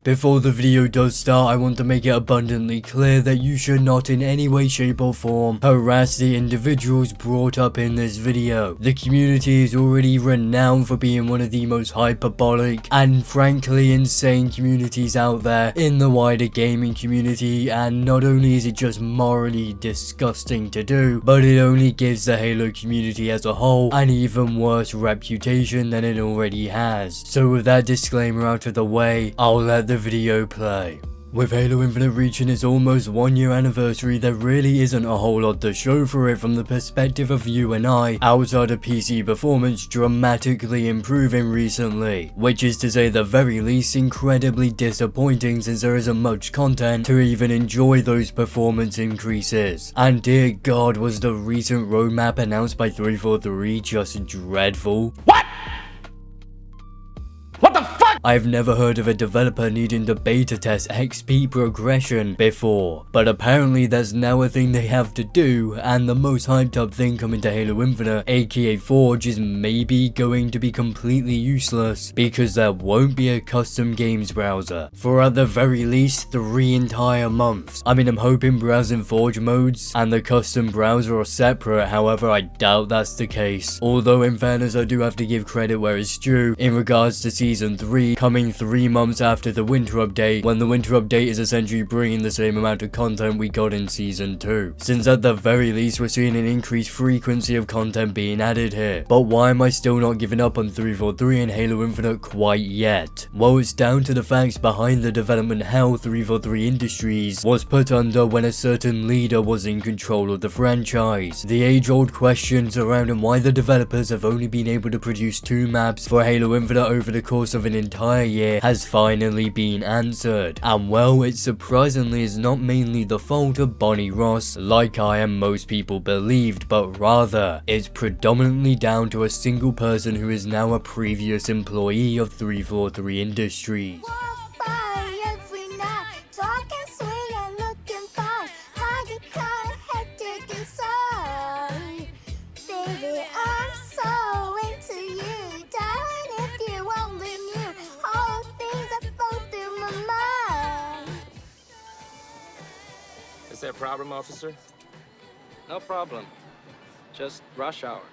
Before the video does start, I want to make it abundantly clear that you should not in any way, shape or form harass the individuals brought up in this video. The community is already renowned for being one of the most hyperbolic and frankly insane communities out there in the wider gaming community, and not only is it just morally disgusting to do, but it only gives the Halo community as a whole an even worse reputation than it already has. So with that disclaimer out of the way, I'll let the video play. With Halo Infinite reaching its almost 1 year anniversary, there really isn't a whole lot to show for it from the perspective of you and I, outside of PC performance dramatically improving recently, which is to say the very least incredibly disappointing since there isn't much content to even enjoy those performance increases. And dear God, was the recent roadmap announced by 343 just dreadful? What? What the fuck? I've never heard of a developer needing to beta test XP progression before, but apparently that's now a thing they have to do, and the most hyped up thing coming to Halo Infinite, aka Forge, is maybe going to be completely useless because there won't be a custom games browser for at the very least 3 entire months. I mean, I'm hoping browsing Forge modes and the custom browser are separate, however I doubt that's the case. Although in fairness I do have to give credit where it's due in regards to Season 3 coming 3 months after the winter update, when the winter update is essentially bringing the same amount of content we got in Season 2. Since at the very least we're seeing an increased frequency of content being added here. But why am I still not giving up on 343 and Halo Infinite quite yet? Well, it's down to the facts behind the development hell 343 Industries was put under when a certain leader was in control of the franchise. The age-old question surrounding why the developers have only been able to produce 2 maps for Halo Infinite over the course of an entire year has finally been answered. And well, it surprisingly is not mainly the fault of Bonnie Ross like I and most people believed, but rather it's predominantly down to a single person who is now a previous employee of 343 Industries. Is there a problem, officer? No problem. Just rush hour.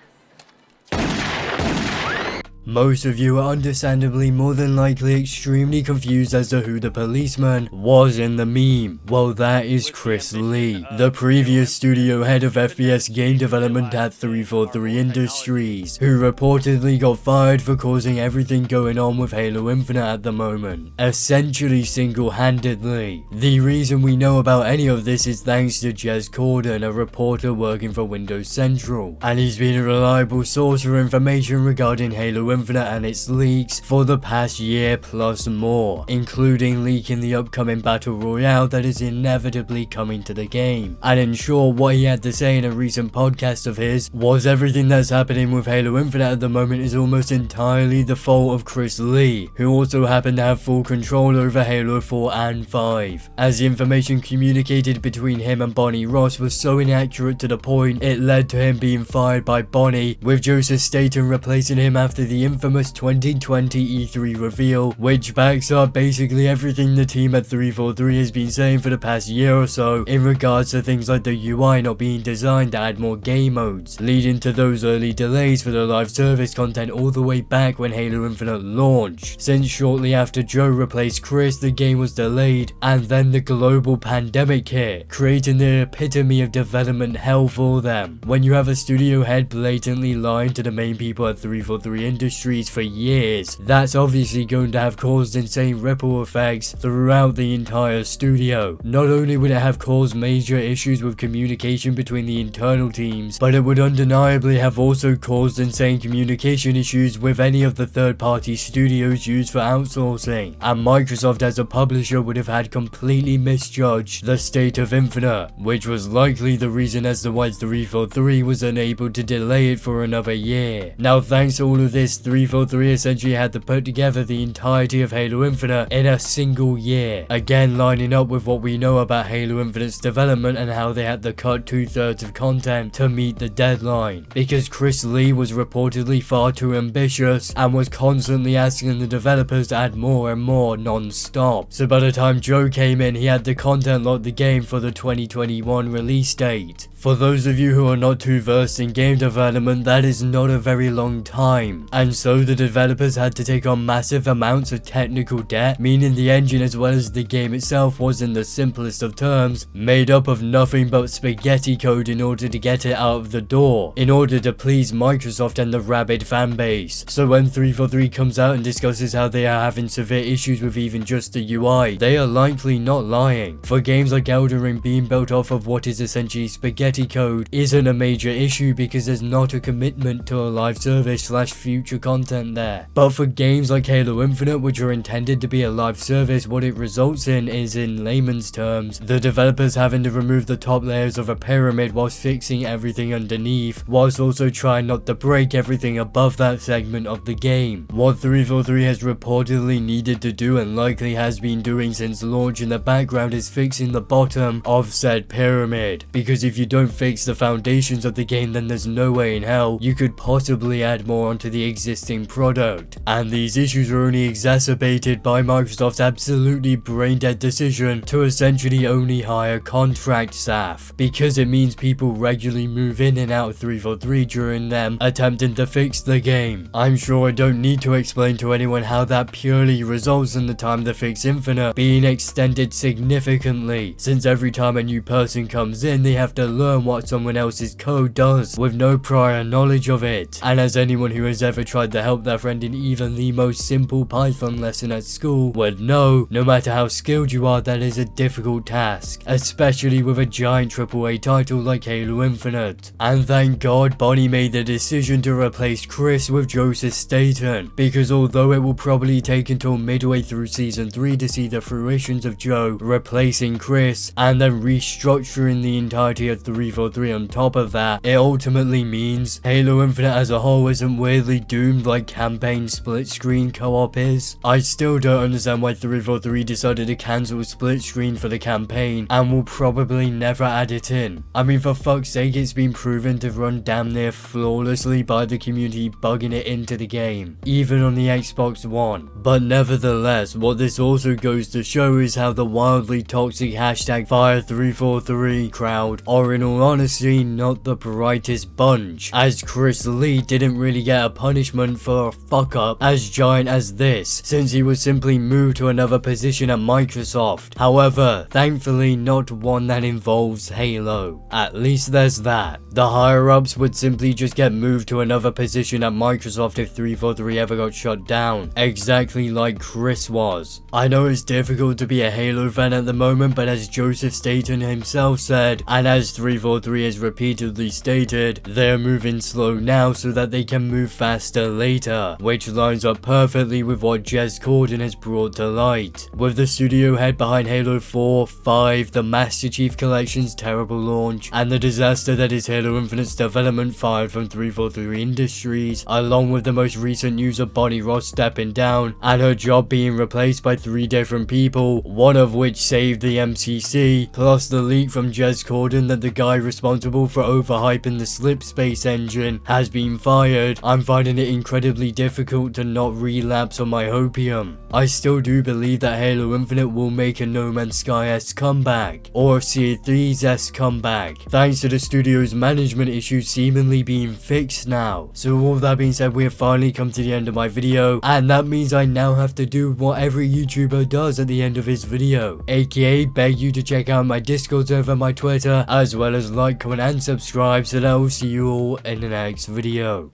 Most of you are understandably more than likely extremely confused as to who the policeman was in the meme. Well, that is Chris Lee, the previous studio head of FPS game development at 343 Industries, who reportedly got fired for causing everything going on with Halo Infinite at the moment, essentially single-handedly. The reason we know about any of this is thanks to Jez Corden, a reporter working for Windows Central, and he's been a reliable source for information regarding Halo Infinite and its leaks for the past year plus more, including leaking the upcoming battle royale that is inevitably coming to the game. And in short, what he had to say in a recent podcast of his was everything that's happening with Halo Infinite at the moment is almost entirely the fault of Chris Lee, who also happened to have full control over Halo 4 and 5, as the information communicated between him and Bonnie Ross was so inaccurate to the point it led to him being fired by Bonnie, with Joseph Staten replacing him after the infamous 2020 E3 reveal, which backs up basically everything the team at 343 has been saying for the past year or so in regards to things like the UI not being designed to add more game modes, leading to those early delays for the live service content all the way back when Halo Infinite launched. Since shortly after Joe replaced Chris, the game was delayed, and then the global pandemic hit, creating the epitome of development hell for them. When you have a studio head blatantly lying to the main people at 343 Industries for years, that's obviously going to have caused insane ripple effects throughout the entire studio. Not only would it have caused major issues with communication between the internal teams, but it would undeniably have also caused insane communication issues with any of the third-party studios used for outsourcing, and Microsoft as a publisher would have had completely misjudged the state of Infinite, which was likely the reason as to why 343 was unable to delay it for another year. Now, thanks to all of this, 343 essentially had to put together the entirety of Halo Infinite in a single year, again lining up with what we know about Halo Infinite's development and how they had to cut 2/3 of content to meet the deadline, because Chris Lee was reportedly far too ambitious and was constantly asking the developers to add more and more non-stop. So by the time Joe came in, he had the content lock the game for the 2021 release date. For those of you who are not too versed in game development, that is not a very long time, and so the developers had to take on massive amounts of technical debt, meaning the engine as well as the game itself was, in the simplest of terms, made up of nothing but spaghetti code in order to get it out of the door, in order to please Microsoft and the rabid fanbase. So when 343 comes out and discusses how they are having severe issues with even just the UI, they are likely not lying. For games like Elden Ring, being built off of what is essentially spaghetti code isn't a major issue because there's not a commitment to a live service / future content there. But for games like Halo Infinite, which are intended to be a live service, what it results in is, in layman's terms, the developers having to remove the top layers of a pyramid whilst fixing everything underneath, whilst also trying not to break everything above that segment of the game. What 343 has reportedly needed to do, and likely has been doing since launch in the background, is fixing the bottom of said pyramid, because if you don't fix the foundations of the game, then there's no way in hell you could possibly add more onto the existing product. And these issues are only exacerbated by Microsoft's absolutely brain-dead decision to essentially only hire contract staff, because it means people regularly move in and out of 343 during them attempting to fix the game. I'm sure I don't need to explain to anyone how that purely results in the time to fix Infinite being extended significantly, since every time a new person comes in, they have to learn what someone else's code does with no prior knowledge of it. And as anyone who has ever tried to help their friend in even the most simple Python lesson at school would know, no matter how skilled you are, that is a difficult task, especially with a giant AAA title like Halo Infinite. And thank God Bonnie made the decision to replace Chris with Joseph Staten, because although it will probably take until midway through season 3 to see the fruitions of Joe replacing Chris and then restructuring the entirety of 343 on top of that, it ultimately means Halo Infinite as a whole isn't weirdly doomed like campaign split screen co-op is. I still don't understand why 343 decided to cancel split screen for the campaign and will probably never add it in. I mean, for fuck's sake, it's been proven to run damn near flawlessly by the community bugging it into the game, even on the Xbox One. But nevertheless, what this also goes to show is how the wildly toxic hashtag Fire343 crowd are, in all honesty, not the brightest bunch, as Chris Lee didn't really get a punishment for a fuck up as giant as this, since he was simply moved to another position at Microsoft. However, thankfully not one that involves Halo. At least there's that. The higher ups would simply just get moved to another position at Microsoft if 343 ever got shut down, exactly like Chris was. I know it's difficult to be a Halo fan at the moment, but as Joseph Staten himself said, and as 343 has repeatedly stated, they're moving slow now so that they can move faster later, which lines up perfectly with what Jez Corden has brought to light. With the studio head behind Halo 4, 5, the Master Chief Collection's terrible launch, and the disaster that is Halo Infinite's development fired from 343 Industries, along with the most recent news of Bonnie Ross stepping down and her job being replaced by 3 different people, one of which saved the MCC, plus the leak from Jez Corden that the guy responsible for overhyping the Slipspace engine has been fired, I'm finding it incredibly difficult to not relapse on my hopium. I still do believe that Halo Infinite will make a No Man's Sky-esque comeback, or a Sea of Thieves-esque comeback, thanks to the studio's management issues seemingly being fixed now. So all that being said, we have finally come to the end of my video, and that means I now have to do what every YouTuber does at the end of his video, aka beg you to check out my Discord server, my Twitter, as well as like, comment and subscribe, so that I will see you all in the next video.